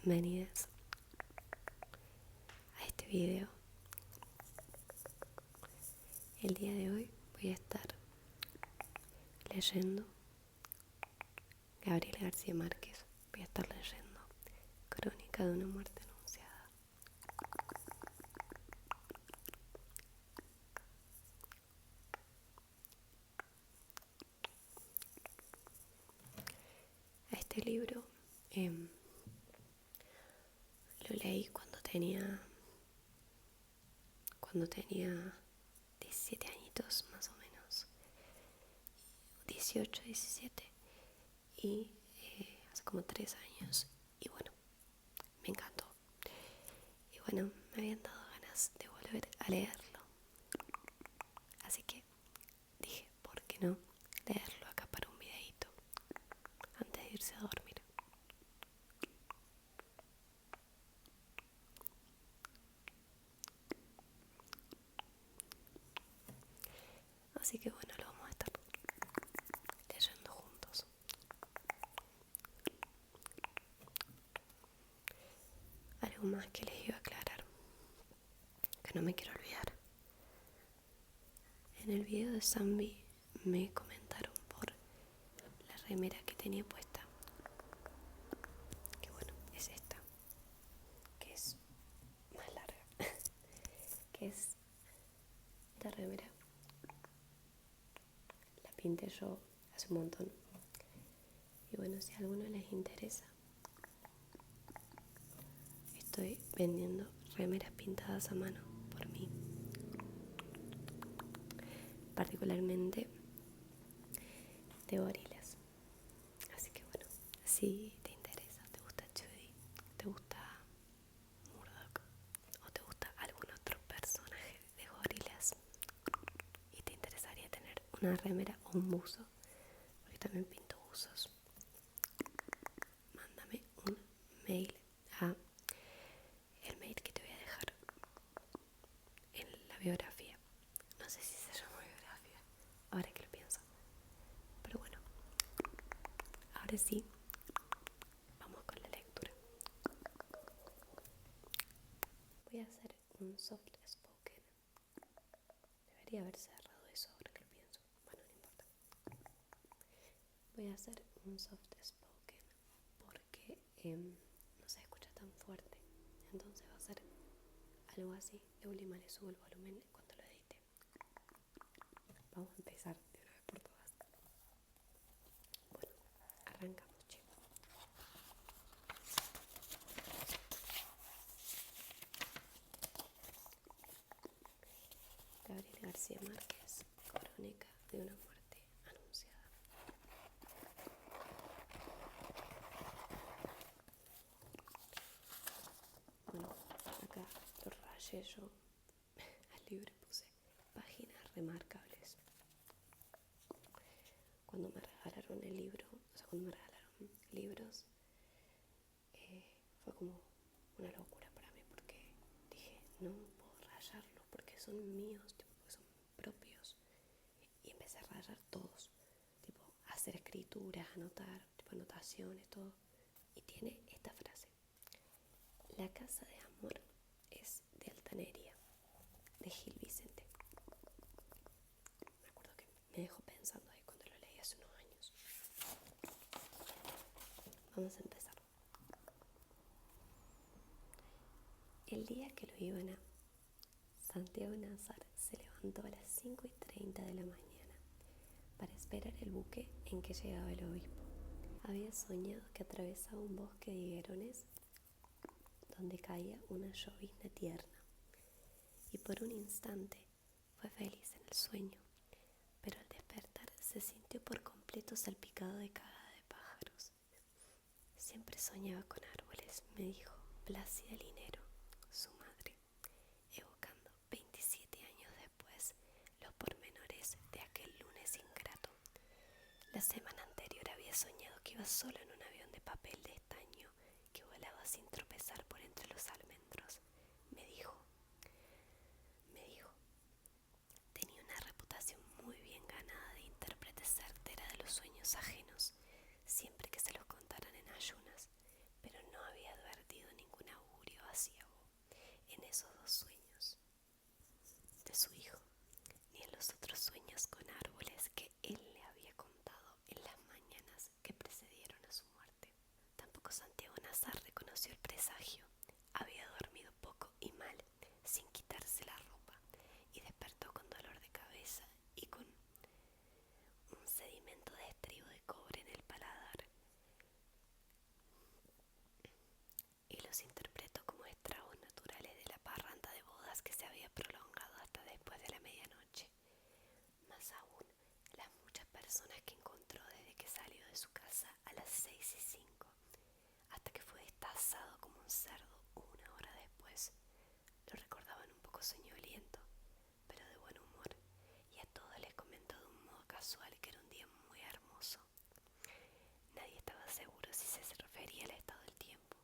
bienvenidas a este video. El día de hoy voy a estar leyendo Gabriel García Márquez. Voy a estar leyendo Crónica de una muerte anunciada. A este libro lo leí cuando tenía 17 añitos más o menos, 18, 17, y hace como 3 años, y bueno, me encantó. Y bueno, me habían dado ganas de volver a leerlo, así que dije, ¿por qué no leerlo acá para un videito antes de irse a dormir? Así que bueno, lo vamos a estar leyendo juntos. Algo más que les iba a aclarar, que no me quiero olvidar. En el video de Zambi me comentaron por la remera que tenía puesta, que bueno, es esta, que es más larga, que es esta remera. La pinté yo hace un montón. Y bueno, si a alguno les interesa, estoy vendiendo remeras pintadas a mano por mí. Particularmente de gorilas. Así que bueno, si te interesa, te gusta Judy, te gusta Murdoch o te gusta algún otro personaje de gorilas y te interesaría tener una remera o un buzo, porque también pinto buzos, mándame un mail a el mail que te voy a dejar en la biografía. No sé si se llama biografía, ahora que lo pienso. Pero bueno, ahora sí, vamos con la lectura. Voy a hacer un soft spoken. Debería haber cerrado eso ahora que lo pienso. Bueno, no importa. Voy a hacer un soft spoken porque no se escucha tan fuerte. Entonces va a ser algo así. De última le subo el volumen cuando lo edite. Vamos a empezar de una vez por todas. Bueno, arrancamos, chicos. Gabriel García Márquez, Crónica de una muerte anunciada. Bueno, acá lo rayé yo al libro y puse páginas remarcables. Cuando me regalaron el libro, o sea, cuando me regalaron libros, fue como una locura para mí, porque dije, no puedo rayarlos porque son míos, tipo, porque son propios. Y empecé a rayar todos, tipo, hacer escrituras, anotar, tipo, anotaciones, todo. Y tiene esta frase: la casa de amor es de altanería, de Gil Vicente. Me acuerdo que me dejó pensando ahí cuando lo leí hace unos años. Vamos a empezar. El día que lo iban a Santiago Nazar se levantó a las 5:30 de la mañana para esperar el buque en que llegaba el obispo. Había soñado que atravesaba un bosque de higuerones donde caía una llovizna tierna, y por un instante fue feliz en el sueño, pero al despertar se sintió por completo salpicado de cagada de pájaros. Siempre soñaba con árboles, me dijo Plácida Linero, su madre, evocando 27 años después los pormenores de aquel lunes ingrato. La semana anterior había soñado que iba solo en un avión de papel de estaño que volaba sin tropezar por entre los almendros. Me dijo, tenía una reputación muy bien ganada de intérprete certera de los sueños ajenos, siempre que se los contaran en ayunas, pero no había advertido los interpretó como estragos naturales de la parranda de bodas que se había prolongado hasta después de la medianoche. Más aún, las muchas personas que encontró desde que salió de su casa a las 6:05 hasta que fue destazado como un cerdo 1 hora después, lo recordaban un poco soñoliento, pero de buen humor, y a todos les comentó de un modo casual que era un día muy hermoso. Nadie estaba seguro si se refería al estado del tiempo.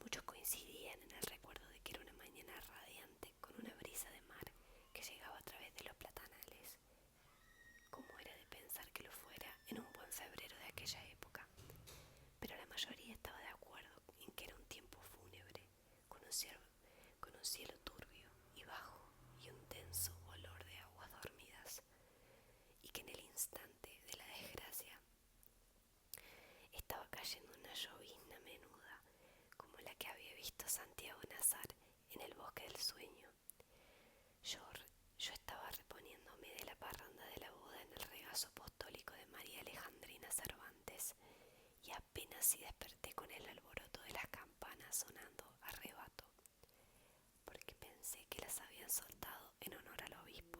Muchos coincidían en el recuerdo de que era una mañana radiante con una brisa de mar que llegaba a través de los platanales, como era de pensar que lo fuera en un buen febrero de aquella época. Pero la mayoría estaba de acuerdo en que era un tiempo fúnebre, con un cielo turbio y bajo y un denso olor de aguas dormidas, y que en el instante de la desgracia estaba cayendo una llovizna menuda, como la que había visto Santiago Nazar en el bosque del sueño. Yo estaba reponiéndome de la parranda de la boda en el regazo apostólico de María Alejandrina Cervantes, y apenas si desperté con el alboroto de las campanas sonando a rebato, porque pensé que las habían soltado en honor al obispo.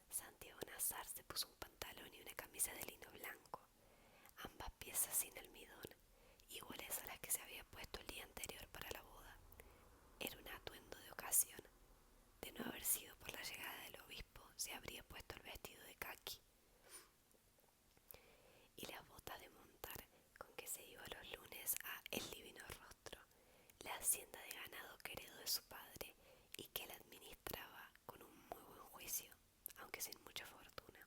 Santiago Nazar se puso un pantalón y una camisa de lino blanco, ambas piezas sin almidón, iguales a las que se había puesto el día anterior para la boda. Era un atuendo de ocasión. De no haber sido por la llegada del obispo, se habría puesto el vestido de caqui y las botas de montar con que se iba los lunes a El Divino Rostro, la hacienda de ganado que heredó de su padre y que él administraba con un muy buen juicio, aunque sin mucha fortuna.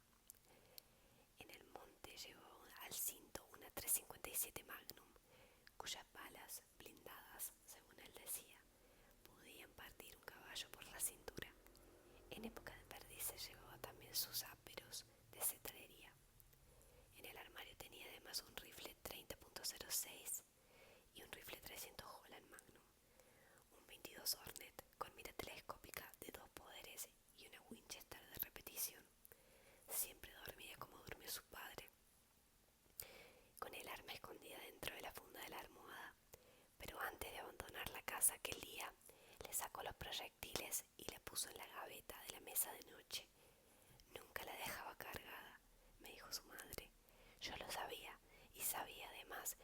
En el monte llevó al cinto una 357 Magnum, cuyas balas, blindadas, según él decía, podían partir un caballo por la cintura. En época de perdices llevaba también sus áperos de cetrería. En el armario tenía además un rifle 30.06 y un rifle 300 Holland Magnum, un 22 Hornet con mira telescópica de 2 poderes y una Winchester de repetición. Siempre dormía como durmió su padre, con el arma escondida dentro de la funda de la almohada, pero antes de abandonar la casa aquel día, le sacó los proyectiles y la puso en la gaveta de la mesa de noche. Nunca la dejaba cargada, me dijo su madre. Yo lo sabía, y sabía además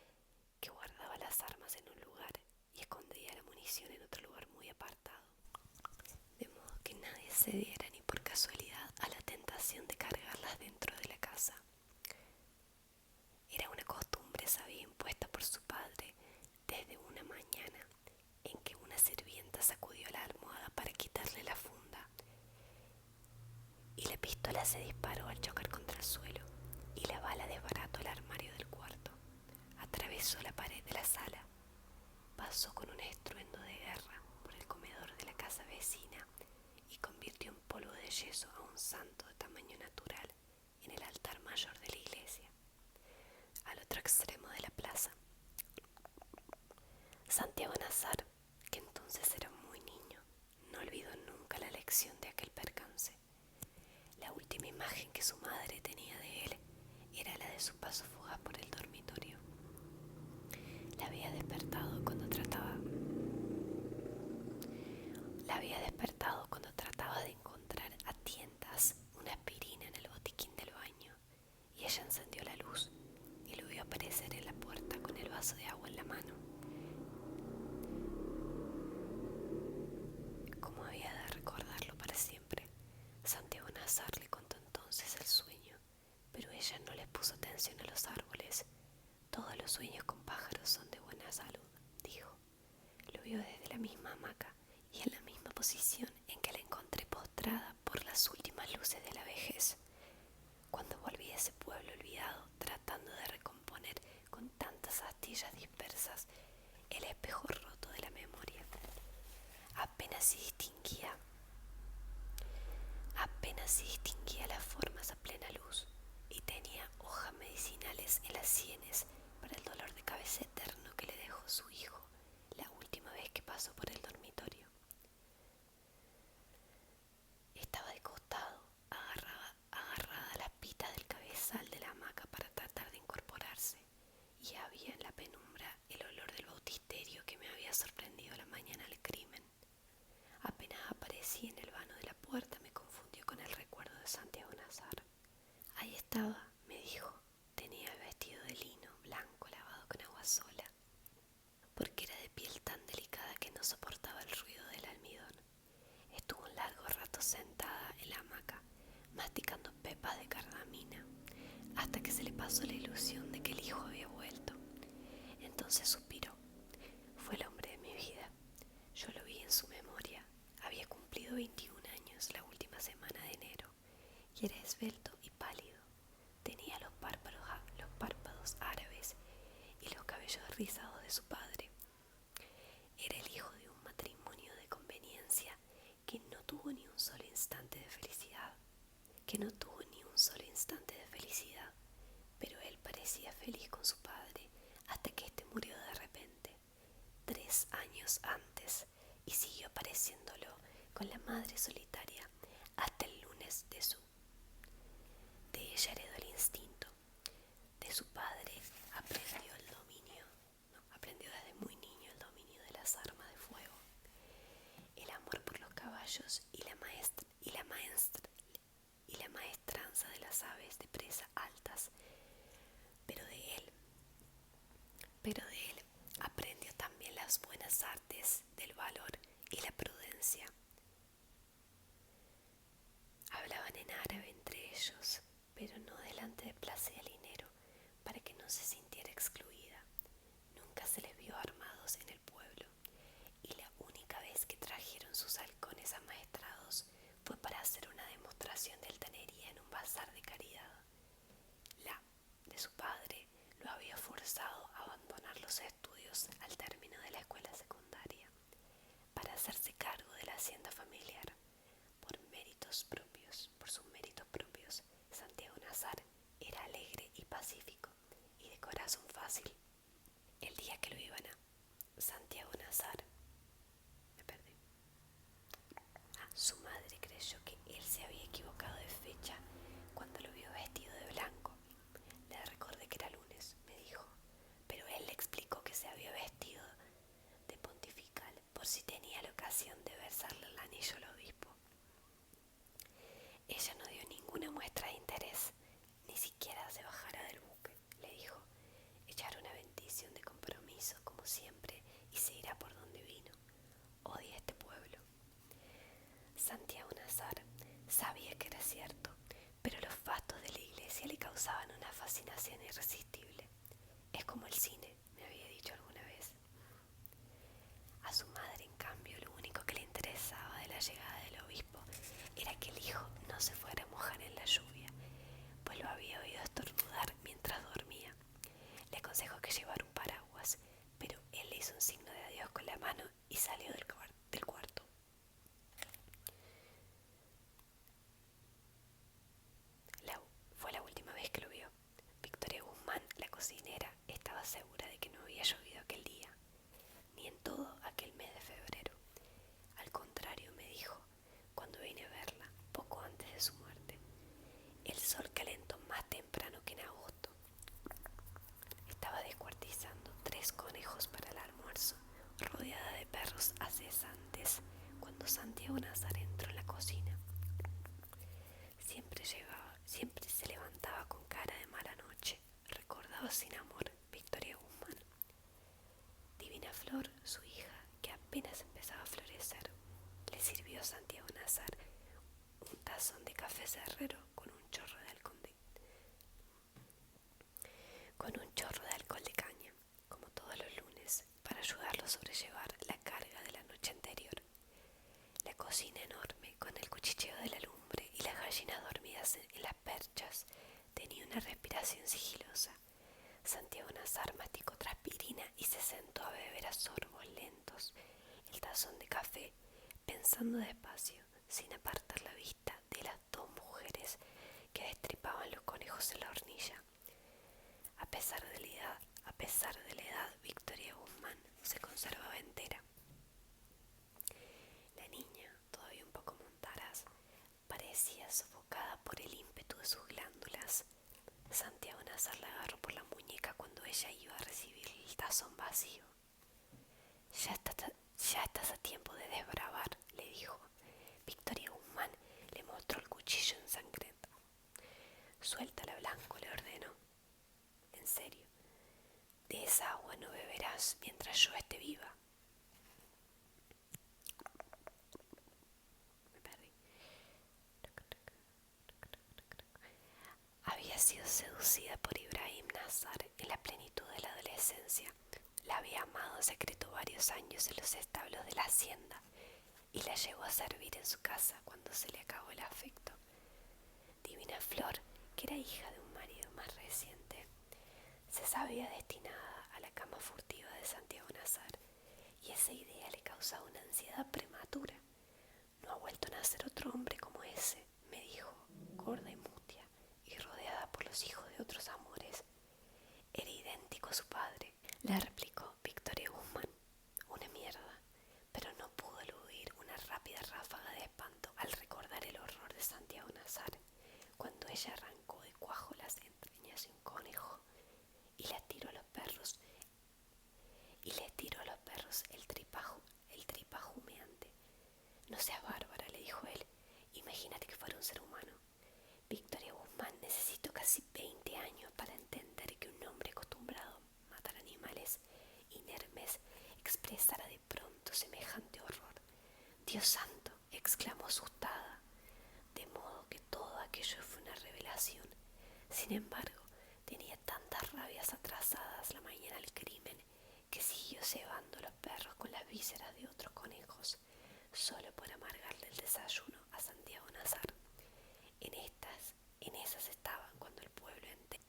que guardaba las armas en un lugar y escondía la munición en otro lugar muy apartado, de modo que nadie se diera ni por casualidad a la tentación de cargarlas dentro de la casa. Era una costumbre sabia impuesta por su padre desde una mañana en que una sirvienta sacudió la almohada para quitarle la funda, y la pistola se disparó al chocar contra el suelo, y la bala desbarató el armario del cuarto, atravesó la pared de la sala, pasó con un estruendo de guerra por el comedor de la casa vecina y convirtió en polvo de yeso a un santo de tamaño natural en el altar mayor de la iglesia, al otro extremo de la plaza. Santiago Nazar, que entonces era muy niño, no olvidó nunca la lección de aquel percance. La última imagen que su madre tenía de él era la de su paso fugaz por el dormitorio. La había despertado cuando trataba de encontrar a tientas una aspirina en el botiquín del baño, y ella encendió la luz y lo vio aparecer en la puerta con el vaso de agua en la mano. ¿Cómo había de recordarlo para siempre? Santiago Nazar le contó entonces el sueño, pero ella no le puso atención a los árboles. Todos los sueños con pájaros son de buena salud, dijo. Lo vio desde la misma hamaca y en la misma posición en que la encontré postrada por las últimas luces de la vejez, cuando volví a ese pueblo olvidado, tratando de recomponer con tantas astillas dispersas el espejo roto de la memoria. Apenas se distinguía las formas a plena luz, y tenía hojas medicinales en las sienes para el dolor de cabeza eterno que le dejó su hijo la última vez que pasó por el dormitorio. Estaba de costado, agarrada a las pitas del cabezal de la hamaca para tratar de incorporarse, y había en la penumbra el olor del bautisterio que me había sorprendido Entonces suspiró. Fue el hombre de mi vida. Yo lo vi en su memoria. Había cumplido 21 años la última semana de enero y era esbelto y pálido. Tenía los párpados árabes y los cabellos rizados de su padre. Era el hijo de un matrimonio de conveniencia que no tuvo ni un solo instante de felicidad, pero él parecía feliz con su padre hasta que éste murió de repente, 3 años antes, y siguió pareciéndolo con la madre solitaria hasta el lunes de ella heredó el instinto. De su padre aprendió desde muy niño el dominio de las armas de fuego, el amor por los caballos y la maestranza de las aves de presa altas. Pero de él aprendió también las buenas artes del valor y la prudencia. Hablaban en árabe entre ellos, pero no delante de Plaza y Alinero, para que no se sintiera excluida. Nunca se les vio armados en el pueblo, y la única vez que trajeron sus halcones amaestrados fue para hacer una demostración de altanería en un bazar de caridad. La de su padre lo había forzado a abandonar los estudios al término de la escuela secundaria para hacerse cargo de la hacienda familiar. Por sus méritos propios, Santiago Nazar era alegre y pacífico y de corazón fácil. El día que lo iban a Santiago Nazar, su madre creyó que él se había equivocado de fecha cuando lo vio vestido de blanco. Le recordé que era lunes, me dijo, pero él le explicó que se había vestido de pontifical por si tenía la ocasión de versarle el anillo al obispo. Ella no dio ninguna muestra de interés, ni siquiera se bajara del buque, le dijo. Echará una bendición de compromiso, como siempre, y se irá por donde vino. Odia este pueblo. Santiago Nazar sabía que era cierto, pero los fastos de la iglesia le causaban una fascinación irresistible. Es como el cine, me había dicho alguna vez. A su madre, en cambio, lo único que le interesaba de la llegada del obispo era que el hijo no se fuera a mojar en la lluvia, pues lo había oído estornudar mientras dormía. Le aconsejó que llevara un paraguas, pero él le hizo un signo de adiós con la mano y salió del cuarto. Fue la última vez que lo vio. Victoria Guzmán, la cocinera, estaba segura de que no había llovido aquel día, ni en todo aquel mes de febrero. Al contrario, me dijo, cuando vine a verla, poco antes de su muerte, el sol calentó más temprano que en agosto. Estaba descuartizando 3 conejos para el almuerzo, rodeada de perros acesantes, cuando Santiago Nazar entró en la cocina. Siempre se levantaba con cara de mala noche, recordaba sin amor Victoria Guzmán. Divina Flor, su hija, que apenas empezaba a florecer, le sirvió a Santiago Nazar un tazón de café cerrero con un chorro de alcohol de caña, como todos los lunes, para ayudarlo a sobrellevar la carga de la noche anterior. La cocina enorme, con el cuchicheo de la lumbre y las gallinas dormidas en las perchas, tenía una respiración sigilosa. Santiago Nazar masticó traspirina y se sentó a beber a sorbos lentos el tazón de café, pensando despacio, sin apartar la vista de las 2 mujeres que destripaban los conejos en la hornilla. A pesar de la edad, Victoria Guzmán se conservaba entera. La niña, todavía un poco montaraz, parecía sofocada por el ímpetu de sus glándulas. Santiago Nazar la agarró por la muñeca cuando ella iba a recibir el tazón vacío. Ya estás a tiempo de desbravar, le dijo. Victoria Guzmán le mostró el cuchillo ensangrentado. Suéltala, Blanco, le ordenó. En serio, de esa agua no beberás mientras yo esté viva. Me perdí. Había sido seducida por Ibrahim Nazar en la plenitud de la adolescencia. La había amado en secreto varios años en los establos de la hacienda y la llevó a servir en su casa cuando se le acabó el afecto. Divina Flor, que era hija de un marido más reciente, se sabía destinada a la cama furtiva de Santiago Nazar, y esa idea le causaba una ansiedad prematura. No ha vuelto a nacer otro hombre como ese, me dijo, gorda y mutia, y rodeada por los hijos de otros amores. Era idéntico a su padre, le replicó Victoria Guzmán. Una mierda, pero no pudo eludir una rápida ráfaga de espanto al recordar el horror de Santiago Nazar, cuando ella arrancó de cuajo las entrañas de un conejo y les tiró a los perros el tripajo humeante. No seas bárbara, le dijo él, imagínate que fuera un ser humano. Victoria Guzmán necesitó casi 20 años para entender que un hombre acostumbrado a matar animales inermes expresara de pronto semejante horror. Dios santo, exclamó asustada, de modo que todo aquello fue una revelación. Sin embargo, tenía tantas rabias atrasadas la mañana del crimen que siguió cebando los perros con las vísceras de otros conejos, solo por amargarle el desayuno a Santiago Nazar. En esas estaban cuando el pueblo entero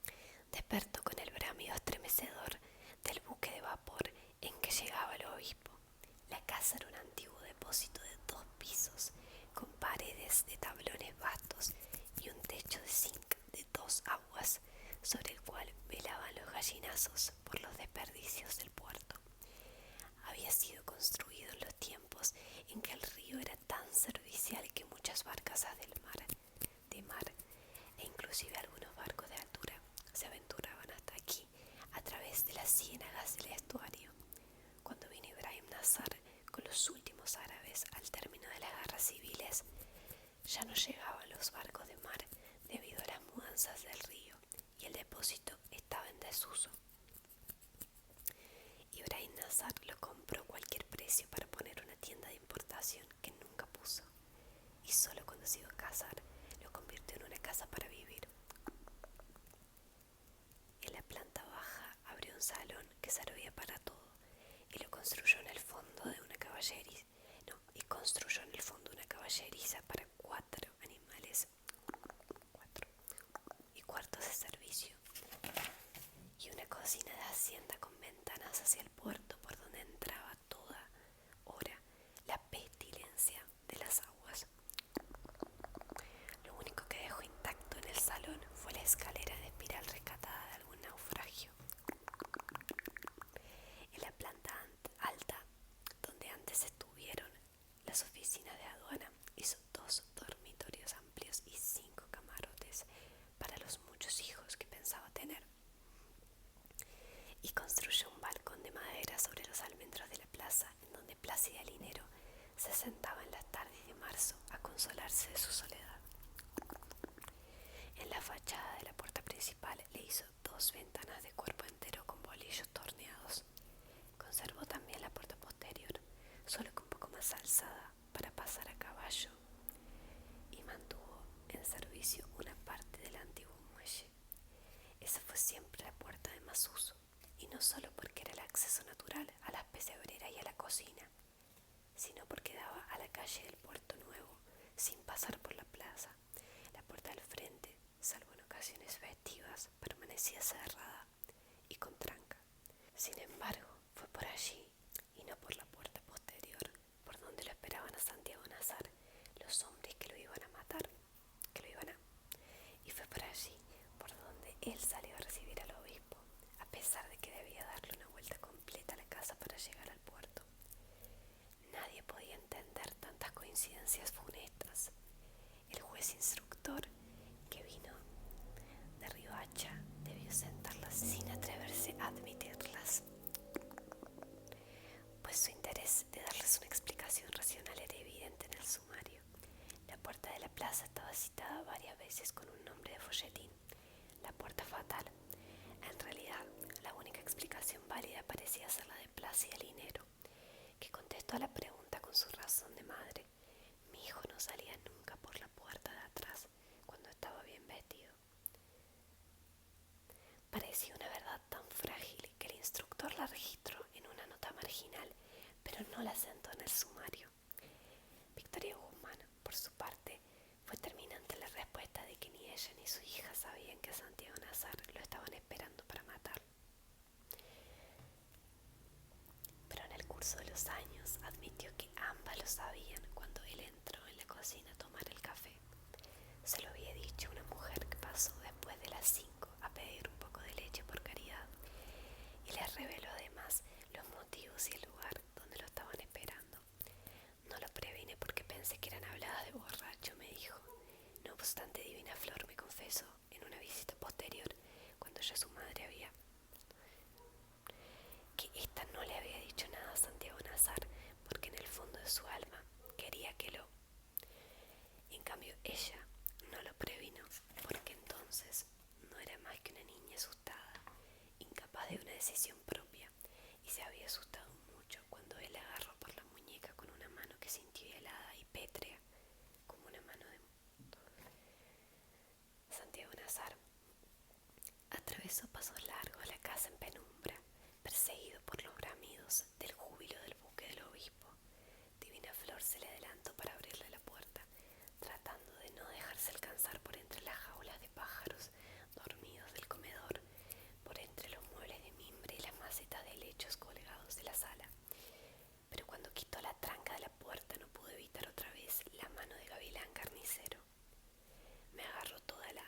despertó con el bramido estremecedor del buque de vapor en que llegaba el obispo. La casa era un antiguo depósito de 2 pisos, con paredes de tablones vastos y un techo de zinc de 2 aguas, sobre el cual velaban los gallinazos por los desperdicios del puerto. Había sido construido en los tiempos en que el río era tan servicial que muchas barcazas de mar, e inclusive algunos barcos de altura, se aventuraban hasta aquí a través de las ciénagas del estuario. Cuando vino Ibrahim Nazar con los últimos árabes al término de las guerras civiles, ya no llegaban los barcos de mar debido a las mudanzas del río y el depósito estaba en desuso. Ibrahim Nazar lo compró a cualquier precio para poner una tienda de importación que nunca puso, y solo cuando se iba a casar lo convirtió en una casa para vivir. En la planta baja abrió un salón que servía para todo y lo construyó en el fondo de una caballeriza. Construyó en el fondo una caballeriza para 4 animales, 4 y cuartos de servicio, y una cocina de hacienda con ventanas hacia el puerto por donde entraba toda hora la pestilencia de las aguas. Lo único que dejó intacto en el salón fue la escalera de espiral rescatada de algún naufragio. En la planta alta, donde antes estuvieron las oficinas de aduana, hizo 2 dormitorios amplios y 5 camarotes para los muchos hijos que pensaba tener. Y construyó un balcón de madera sobre los almendros de la plaza, en donde Plácida Linero se sentaba en las tardes de marzo a consolarse de su soledad. En la fachada de la puerta principal le hizo 2 ventanas de cuerpo entero con bolillos torneados. Conservó también la puerta posterior, solo que un poco más alzada para pasar a caballo, y mantuvo en servicio una parte del antiguo muelle. Esa fue siempre la puerta de más uso, y no solo porque era el acceso natural a las pesebreras y a la cocina, sino porque daba a la calle del Puerto Nuevo sin pasar por la plaza. La puerta del frente, salvo en ocasiones festivas, permanecía cerrada y con tranca. Sin embargo, fue por allí, y no por la puerta posterior, por donde lo esperaban a Santiago Nazar los hombres que lo iban a matar, y fue por allí por donde él salió a recibir al obispo, a pesar de que debía darle una vuelta completa a la casa para llegar al puerto. Nadie podía entender tantas coincidencias funestas. El juez instructor, que vino de Riohacha, debió sentarlas sin atreverse a admitirlas, pues su interés de darles una explicación racional era evidente en el sumario. La puerta de la plaza estaba citada varias veces con un nombre de folletín, la puerta fatal. En realidad, la única explicación válida parecía ser la de Plácida Linero, que contestó a la pregunta con su razón de madre. Mi hijo no salía nunca por la puerta de atrás cuando estaba bien vestido. Parecía una verdad tan frágil que el instructor la registró pero no la sentó en el sumario. Victoria Guzmán, por su parte, fue terminante en la respuesta de que ni ella ni su hija sabían que Santiago Nazar lo estaban esperando para matarlo. Pero en el curso de los años admitió que ambas lo sabían cuando él entró en la cocina a tomar el café. Se lo había dicho una mujer que pasó después de las 5 a pedir un poco de leche por caridad, y les reveló además los motivos y el lugar donde lo estaban esperando. No lo previne porque pensé que eran habladas de borracho, me dijo. No obstante, Divina Flor me confesó en una visita posterior, cuando ya su madre había, que ésta no le había dicho nada a Santiago Nazar, porque en el fondo de su alma quería que lo... En cambio, ella no lo previno, porque entonces no era más que una niña asustada, incapaz de una decisión propia, y se había asustado mucho cuando él la agarró por la muñeca con una mano que sintió helada y pétrea, como una mano de... Santiago Nazar atravesó pasos largos la casa en penumbra, perseguido por los bramidos del júbilo del buque del obispo. Divina Flor se le adelantó para abrirle la puerta, tratando de no dejarse alcanzar por entre las jaulas de pájaros dormidos del comedor, por entre los muebles de mimbre y las macetas de helechos colgados de la sala. Pero cuando quitó la tranca de la puerta no pudo evitar otra vez la mano de Gavilán Carnicero. Me agarró toda la...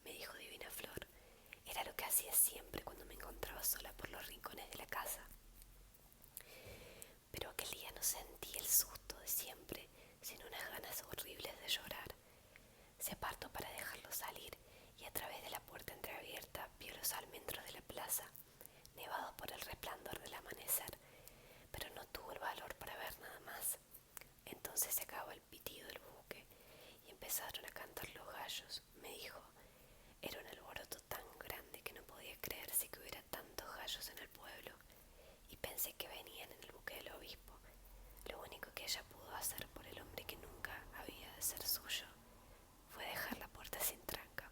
me dijo Divina Flor. Era lo que hacía siempre cuando me encontraba sola por los rincones de la casa. Pero aquel día no sentí el susto de siempre, sino unas ganas horribles de llorar. Se apartó para dejarlo salir y a través de la puerta entreabierta vio los almendros de la plaza, nevados por el resplandor del amanecer, pero no tuvo el valor para ver nada más. Entonces se acabó el pitido del buque y empezaron a cantar los gallos, me dijo. Era un alboroto tan grande que no podía creerse que hubiera tantos gallos en el pueblo, y pensé que venían en el buque del obispo. Lo único que ella pudo hacer por el hombre que nunca había de ser suyo fue dejar la puerta sin tranca,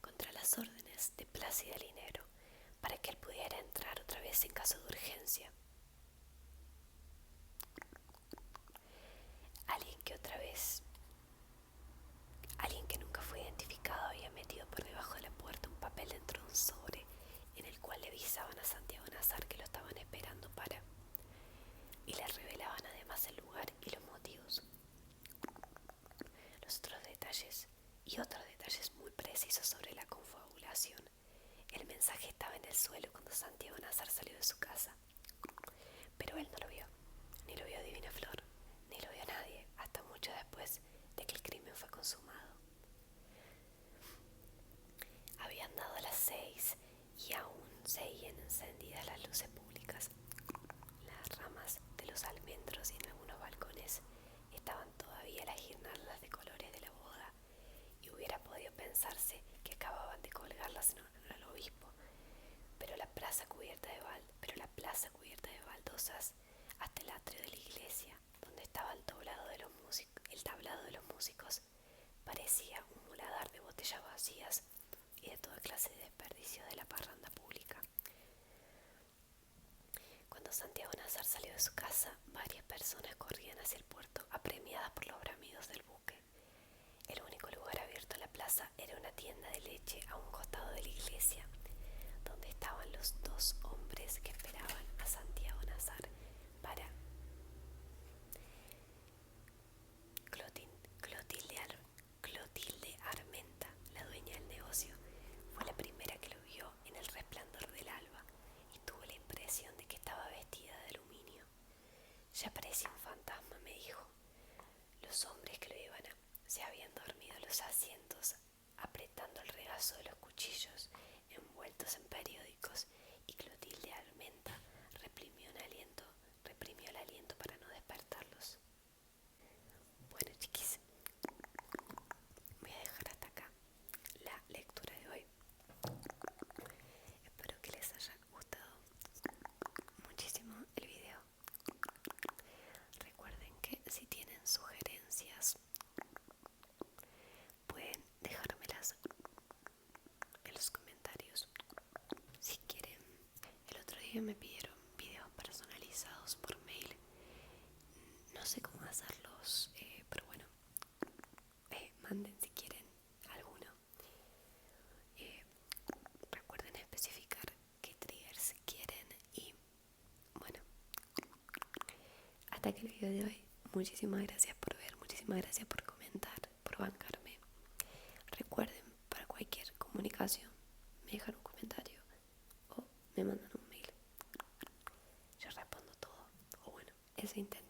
contra las órdenes de Plácida Linero, para que él pudiera entrar otra vez en caso de urgencia. Alguien que nunca fue identificado había metido por debajo de la puerta un papel dentro de un sobre, en el cual le avisaban a Santiago Nazar que lo estaban esperando para... y le revelaban además el lugar y los motivos. Los otros detalles y otros detalles muy precisos sobre la confabulación. El mensaje estaba en el suelo cuando Santiago Nazar salió de su casa, pero él no lo vio, ni lo vio Divina Flor, ni lo vio nadie, hasta mucho después de que el crimen fue consumado. Habían dado las 6 y aún seguían encendidas las luces públicas. Las ramas de los almendros y en algunos balcones estaban todavía las guirnaldas de colores de la boda, y hubiera podido pensarse que acababan de colgarlas en honor al obispo, pero la plaza cubierta de baldosas hasta el atrio de la iglesia, donde estaba el tablado de los músicos, parecía un muladar de botellas vacías y de toda clase de desperdicios de la parranda pública. Cuando Santiago Nazar salió de su casa, varias personas corrían hacia el puerto, apremiadas por los bramidos del buque. El único lugar abierto en la plaza era una tienda de leche a un costado de la iglesia, donde estaban los dos hombres que esperaban a Santiago Nazar para... Clotilde Armenta, la dueña del negocio, fue la primera que lo vio en el resplandor del alba y tuvo la impresión de que estaba vestida de aluminio. Ya parecía un fantasma, me dijo. Los hombres que lo iban se habían dormido en los asientos, apretando el regazo de los cuchillos envueltos en periódicos, y Clotilde Armenta reprimió el aliento para no despertarlos. Bueno, chiquis, voy a dejar hasta acá la lectura de hoy. Espero que les haya gustado muchísimo el video. Recuerden que si tienen sugerencias pueden dejármelas en los comentarios. Si quieren, el otro día me pidieron videos personalizados sé cómo hacerlos, pero bueno, manden si quieren alguno. Eh, Recuerden especificar qué triggers quieren y bueno, hasta aquí el video de hoy. Muchísimas gracias por ver, muchísimas gracias por comentar, por bancarme. Recuerden, para cualquier comunicación, me dejan un comentario o me mandan un mail. Yo respondo todo, o bueno, eso intento.